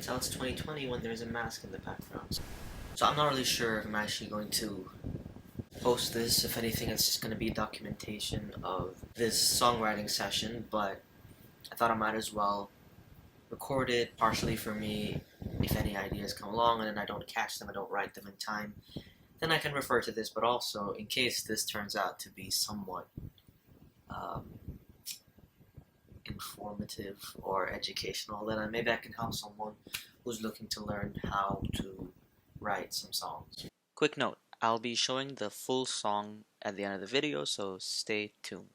tell it's 2020 when there's a mask in the background. So I'm not really sure if I'm actually going to post this. If anything, it's just going to be documentation of this songwriting session, but I thought I might as well record it partially for me. If any ideas come along and then I don't catch them, I don't write them in time, then I can refer to this, but also in case this turns out to be somewhat informative or educational, then maybe I can help someone who's looking to learn how to write some songs. Quick note, I'll be showing the full song at the end of the video, so stay tuned.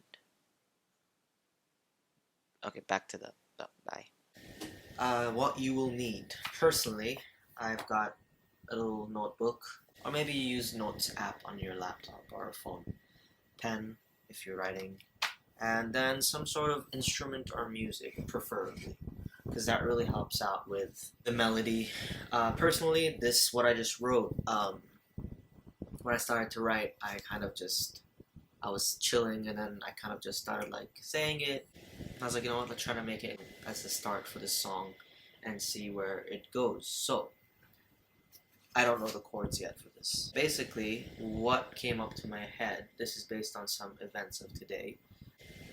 Okay, back to the bye. What you will need. Personally, I've got a little notebook, or maybe you use Notes app on your laptop or a phone, pen if you're writing, and then some sort of instrument or music, preferably, because that really helps out with the melody. Personally, what I just wrote, when I started to write, I was chilling, and then I kind of just started like saying it. I was like, you know what, let's try to make it as the start for this song and see where it goes. So, I don't know the chords yet for this. Basically, what came up to my head, this is based on some events of today,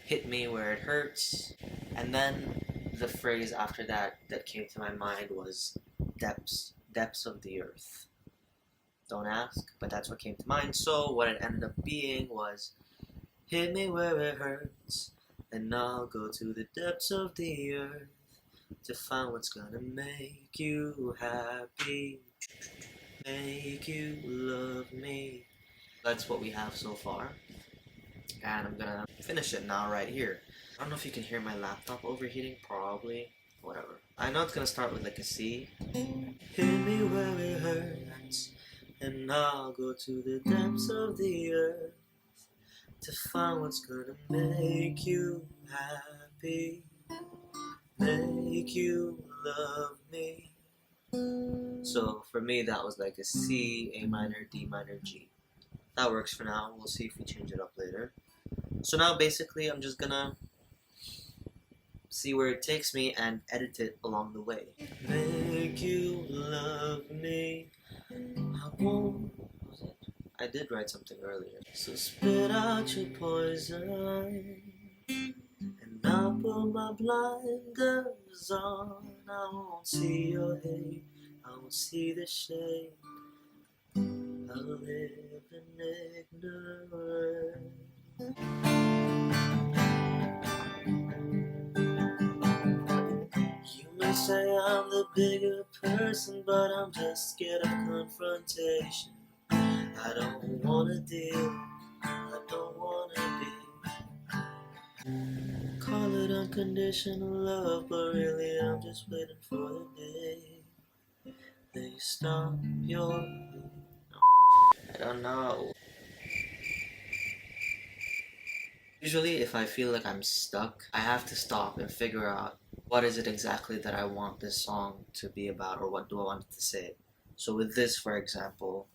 hit me where it hurts, and then the phrase after that came to my mind was depths of the earth. Don't ask, but that's what came to mind. So what it ended up being was, hit me where it hurts, and I'll go to the depths of the earth to find what's gonna make you happy, make you love me. That's what we have so far, and I'm gonna finish it now right here. I don't know if you can hear my laptop overheating, probably, whatever. I know it's gonna start with like a C. Hit me where it hurts, and I'll go to the depths of the earth to find what's gonna make you happy, make you love me. So for me, that was like a C, A minor, D minor, G. That works for now. We'll see if we change it up later. So now basically I'm just gonna see where it takes me and edit it along the way. Make you love me. I won't. I did write something earlier. So spit out your poison, and I'll put my blinders on. I won't see your hate, I won't see the shade. I'll live in ignorance. You may say I'm the bigger person, but I'm just scared of confrontation. I don't wanna deal, I don't wanna be. Call it unconditional love, but really I'm just waiting for the day that you stop your... I don't know. Usually if I feel like I'm stuck, I have to stop and figure out what is it exactly that I want this song to be about, or what do I want it to say. So with this, for example,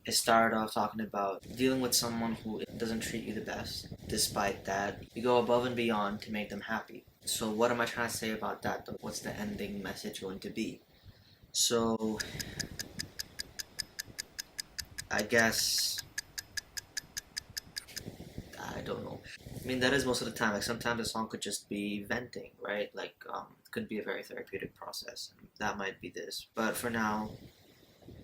it started off talking about dealing with someone who doesn't treat you the best. Despite that, you go above and beyond to make them happy. So what am I trying to say about that though? What's the ending message going to be? So I guess, I don't know. I mean, that is most of the time. Like sometimes a song could just be venting, right? Like it could be a very therapeutic process. That might be this. But for now,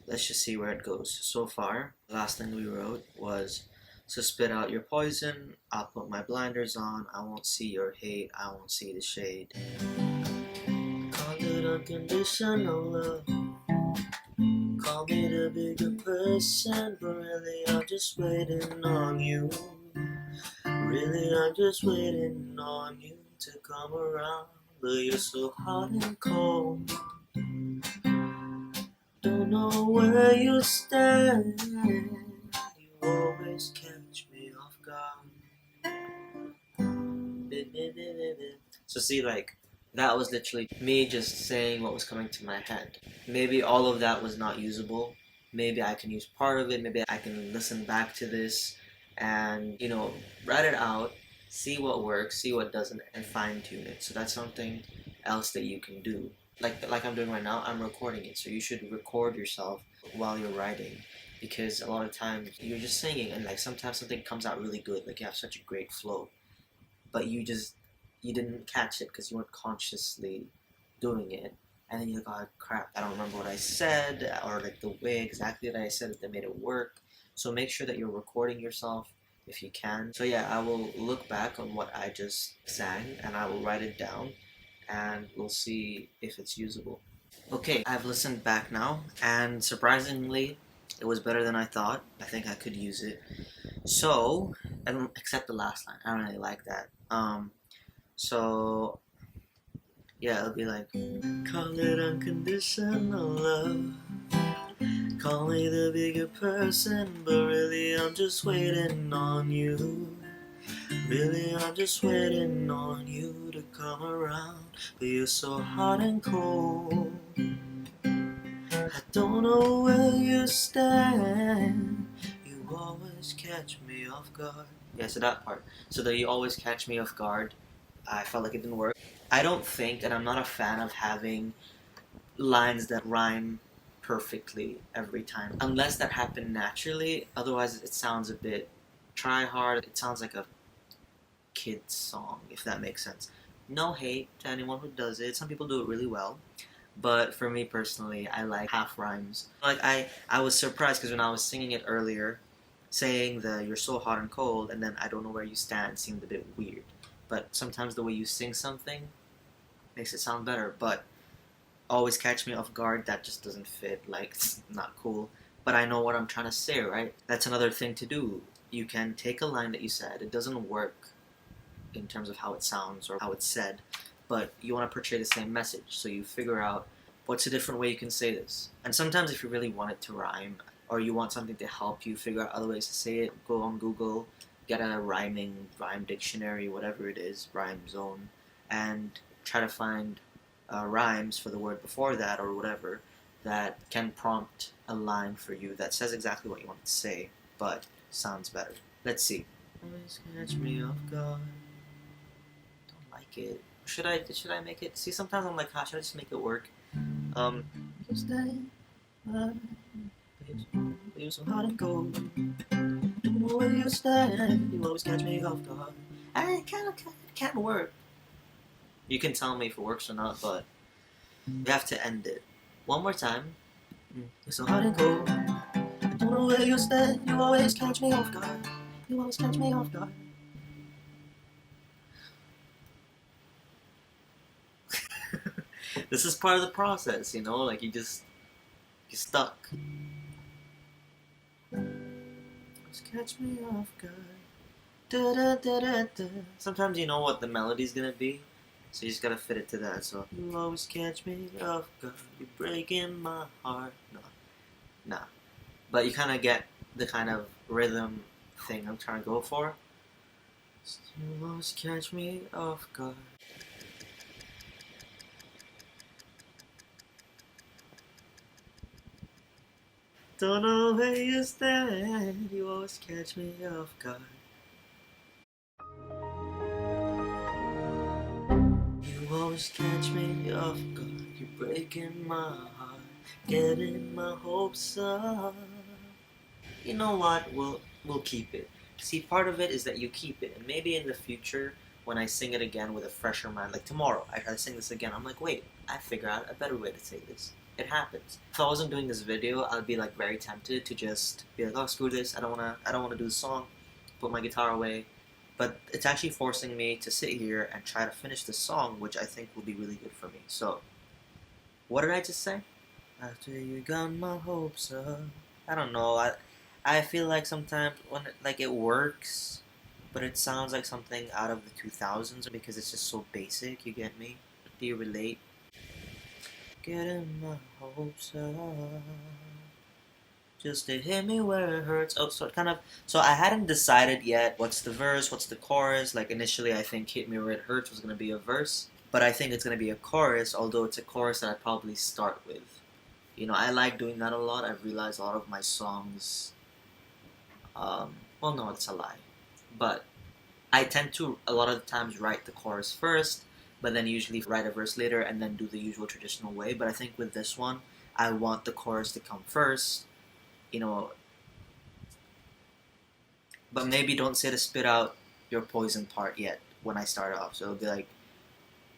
let's just see where it goes. So far, the last thing we wrote was, so spit out your poison, I'll put my blinders on, I won't see your hate, I won't see the shade. Call it unconditional love, call me the bigger person, but really I'm just waiting on you. Really I'm just waiting on you to come around, but you're so hot and cold. Don't know where you stand, you always catch me off guard. So see, like, that was literally me just saying what was coming to my head. Maybe all of that was not usable. Maybe I can use part of it. Maybe I can listen back to this and, you know, write it out, see what works, see what doesn't, and fine tune it. So that's something else that you can do. like I'm doing right now, I'm recording it. So you should record yourself while you're writing, because a lot of times you're just singing and like sometimes something comes out really good, like you have such a great flow, but you didn't catch it because you weren't consciously doing it, and then you're like, oh crap, I don't remember what I said, or like the way exactly that I said it that made it work. So make sure that you're recording yourself if you can. So yeah, I will look back on what I just sang and I will write it down, and we'll see if it's usable. Okay, I've listened back now, and surprisingly, it was better than I thought. I think I could use it. So, except the last line, I don't really like that. So yeah, it'll be like, call it unconditional love. Call me the bigger person, but really I'm just waiting on you. Really I'm just waiting on you to come around, but you're so hot and cold. I don't know where you stand. You always catch me off guard. Yeah, so that part. So that you always catch me off guard. I felt like it didn't work. I don't think, and I'm not a fan of having lines that rhyme perfectly every time. Unless that happened naturally, otherwise it sounds a bit try hard. It sounds like a kid's song, if that makes sense. No hate to anyone who does it. Some people do it really well. But for me personally, I like half rhymes. Like I was surprised because when I was singing it earlier, saying the "you're so hot and cold" and then "I don't know where you stand" seemed a bit weird. But sometimes the way you sing something makes it sound better. But always catch me off guard, that just doesn't fit. Like, it's not cool. But I know what I'm trying to say, right? That's another thing to do. You can take a line that you said, it doesn't work in terms of how it sounds or how it's said, but you want to portray the same message. So you figure out what's a different way you can say this. And sometimes if you really want it to rhyme, or you want something to help you figure out other ways to say it, go on Google, get a rhyme dictionary, whatever it is, rhyme zone, and try to find rhymes for the word before that or whatever that can prompt a line for you that says exactly what you want to say, but sounds better. Let's see. Always catch me off guard. Don't like it. Should I make it? See, sometimes I'm like, should I just make it work? Just stay. You're so hot and cold. Don't know where you stand. You always catch me off guard. I can't work. You can tell me if it works or not, but you have to end it. One more time. You're so hot and cold. Don't know where you stand. You always catch me off guard. You always catch me off guard. This is part of the process, you know? Like, you're stuck. Just catch me off guard. Da, da, da, da, da. Sometimes you know what the melody's gonna be, so you just gotta fit it to that. So you always catch me off guard. You're breaking my heart. No, nah. But you kind of get the kind of rhythm thing I'm trying to go for. You always catch me off guard. Don't know where you stand. You always catch me off guard. You always catch me off guard. You're breaking my heart, getting my hopes up. You know what? We'll keep it. See, part of it is that you keep it, and maybe in the future, when I sing it again with a fresher mind, like tomorrow, I try to sing this again. I'm like, wait, I figure out a better way to say this. It happens. If I wasn't doing this video, I'd be like very tempted to just be like, oh, screw this. I don't wanna do the song. Put my guitar away. But it's actually forcing me to sit here and try to finish the song, which I think will be really good for me. So, what did I just say? After you got my hopes up. I don't know. I feel like sometimes when it works, but it sounds like something out of the 2000s because it's just so basic. You get me? Do you relate? Getting my hopes up, just to hit me where it hurts. Oh, so I hadn't decided yet what's the verse, what's the chorus. Like initially I think hit me where it hurts was going to be a verse, but I think it's going to be a chorus, although it's a chorus that I'd probably start with. You know, I like doing that a lot. I've realized a lot of my songs, well no, it's a lie, but I tend to a lot of the times write the chorus first, but then usually write a verse later and then do the usual traditional way. But I think with this one, I want the chorus to come first, you know, but maybe don't say to spit out your poison part yet when I start off. So it'll be like,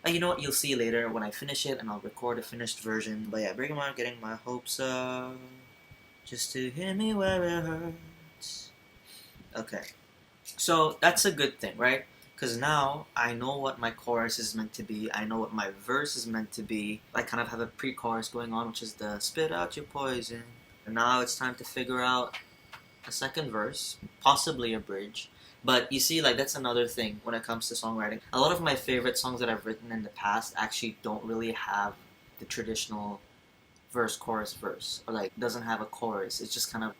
you know what, you'll see later when I finish it and I'll record a finished version. But yeah, breaking my heart, getting my hopes up, just to hit me where it hurts. Okay, so that's a good thing, right? Because now I know what my chorus is meant to be. I know what my verse is meant to be. I kind of have a pre-chorus going on, which is the spit out your poison. And now it's time to figure out a second verse, possibly a bridge. But you see, like, that's another thing when it comes to songwriting. A lot of my favorite songs that I've written in the past actually don't really have the traditional verse, chorus, verse, or like doesn't have a chorus. It's just kind of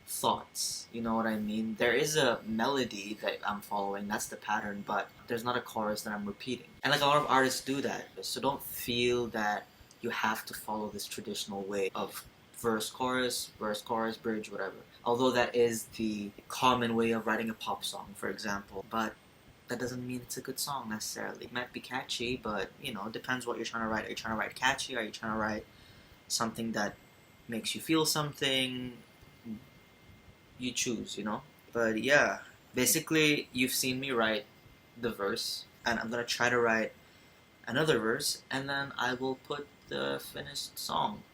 thoughts. You know what I mean? There is a melody that I'm following, that's the pattern, but there's not a chorus that I'm repeating. And like a lot of artists do that. So don't feel that you have to follow this traditional way of verse, chorus, bridge, whatever. Although that is the common way of writing a pop song, for example. But that doesn't mean it's a good song necessarily. It might be catchy, but you know, it depends what you're trying to write. Are you trying to write catchy? Are you trying to write something that makes you feel something? You choose, you know? But yeah, basically, you've seen me write the verse, and I'm gonna try to write another verse, and then I will put the finished song.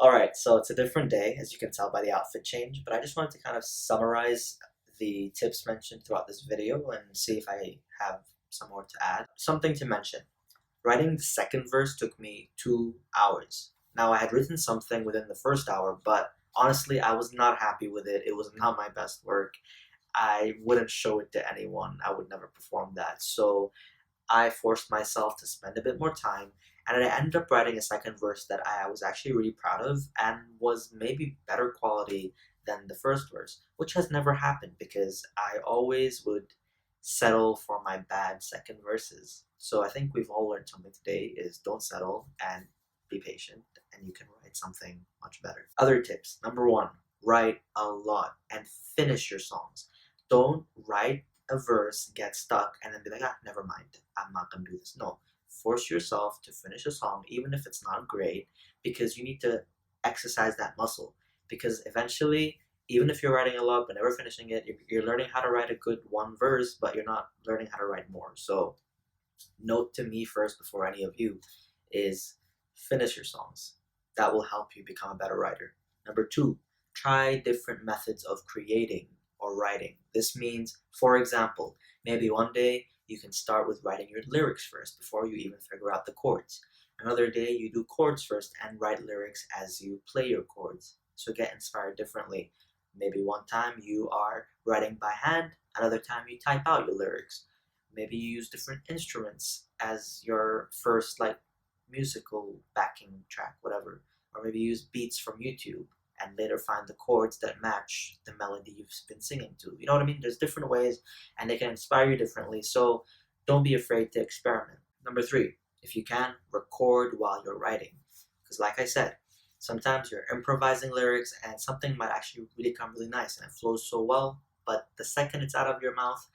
Alright, so it's a different day, as you can tell by the outfit change, but I just wanted to kind of summarize the tips mentioned throughout this video and see if I have some more to add. Something to mention. Writing the second verse took me 2 hours. Now, I had written something within the first hour, but honestly, I was not happy with it. It was not my best work. I wouldn't show it to anyone. I would never perform that. So I forced myself to spend a bit more time, and I ended up writing a second verse that I was actually really proud of and was maybe better quality than the first verse, which has never happened because I always would settle for my bad second verses. So I think we've all learned something today is don't settle and be patient and you can write something much better. Other tips. Number one, write a lot and finish your songs. Don't write a verse, get stuck, and then be like, never mind, I'm not gonna do this. No, force yourself to finish a song, even if it's not great, because you need to exercise that muscle. Because eventually, even if you're writing a lot but never finishing it, you're learning how to write a good one verse, but you're not learning how to write more. So, note to me first before any of you is finish your songs. That will help you become a better writer. Number two, try different methods of creating or writing. This means, for example, maybe one day you can start with writing your lyrics first before you even figure out the chords. Another day you do chords first and write lyrics as you play your chords. So get inspired differently. Maybe one time you are writing by hand, another time you type out your lyrics. Maybe you use different instruments as your first like musical backing track, whatever. Or maybe use beats from YouTube and later find the chords that match the melody you've been singing to. You know what I mean? There's different ways and they can inspire you differently. So don't be afraid to experiment. Number three, if you can, record while you're writing. Because like I said, sometimes you're improvising lyrics and something might actually really come really nice and it flows so well, but the second it's out of your mouth,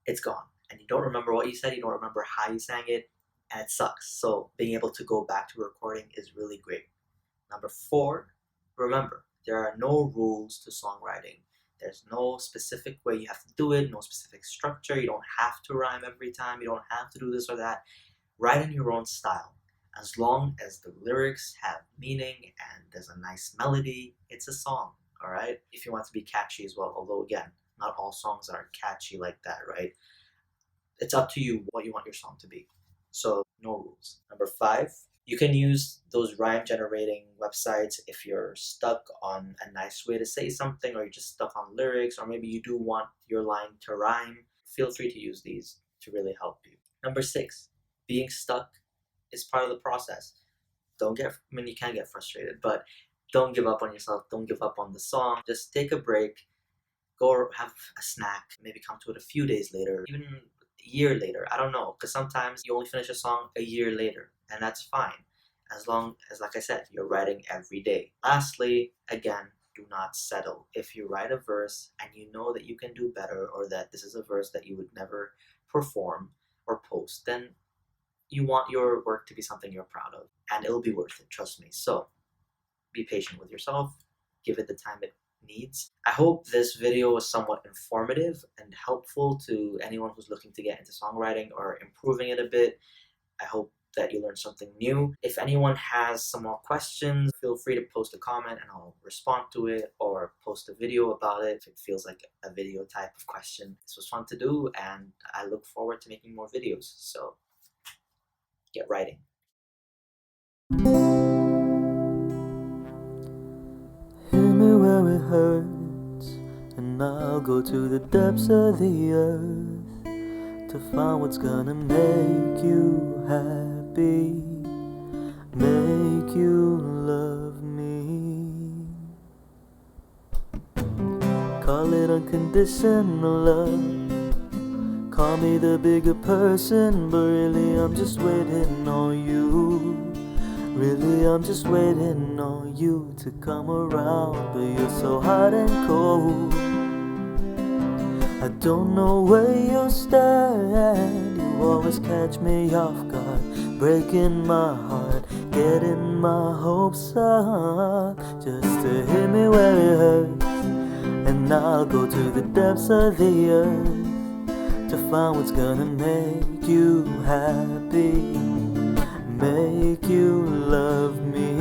it's gone. And you don't remember what you said, you don't remember how you sang it, and it sucks. So being able to go back to recording is really great. Number four, remember, there are no rules to songwriting. There's no specific way you have to do it, no specific structure. You don't have to rhyme every time. You don't have to do this or that. Write in your own style. As long as the lyrics have meaning and there's a nice melody, it's a song, all right? If you want to be catchy as well, although again, not all songs are catchy like that, right? It's up to you what you want your song to be. So, no rules. Number five, you can use those rhyme generating websites if you're stuck on a nice way to say something, or you're just stuck on lyrics, or maybe you do want your line to rhyme. Feel free to use these to really help you. Number six, being stuck is part of the process. You can get frustrated, but don't give up on yourself. Don't give up on the song. Just take a break, go have a snack, maybe come to it a few days later, even a year later. I don't know, because sometimes you only finish a song a year later, and that's fine. As long as, like I said, you're writing every day. Lastly, again, do not settle. If you write a verse and you know that you can do better or that this is a verse that you would never perform or post, then You want your work to be something you're proud of, and it'll be worth it, trust me. So be patient with yourself, give it the time it needs. I hope this video was somewhat informative and helpful to anyone who's looking to get into songwriting or improving it a bit. I hope that you learned something new. If anyone has some more questions, feel free to post a comment and I'll respond to it, or post a video about it if it feels like a video type of question. This was fun to do and I look forward to making more videos, so get writing. Hit me where it hurts, and I'll go to the depths of the earth to find what's gonna make you happy, make you love me. Call it unconditional love, call me the bigger person, but really I'm just waiting on you. Really I'm just waiting on you to come around, but you're so hot and cold. I don't know where you stand, you always catch me off guard, breaking my heart, getting my hopes up, just to hit me where it hurts. And I'll go to the depths of the earth to find what's gonna make you happy, make you love me.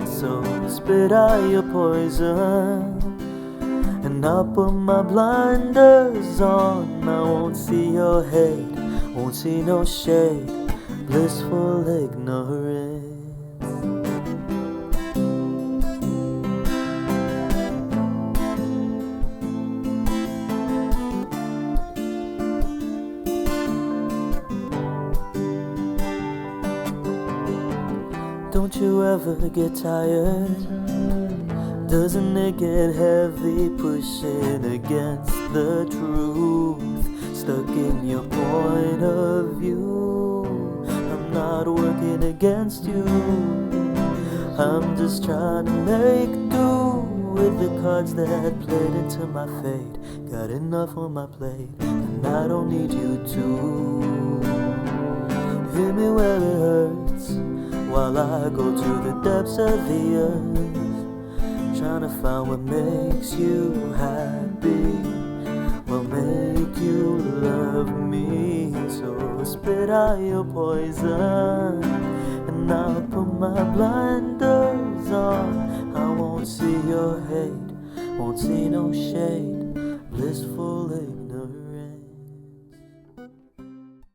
So spit out your poison, and I'll put my blinders on. I won't see your hate, won't see no shade, blissful ignorance. Don't you ever get tired? Doesn't it get heavy pushing against the truth? Stuck in your point of view. I'm not working against you, I'm just trying to make do with the cards that played into my fate. Got enough on my plate, and I don't need you to hit me where it hurts, while I go to the depths of the earth, trying to find what makes you happy, what make you love me. So spit out your poison, and I'll put my blinders on. I won't see your hate, won't see no shade, blissful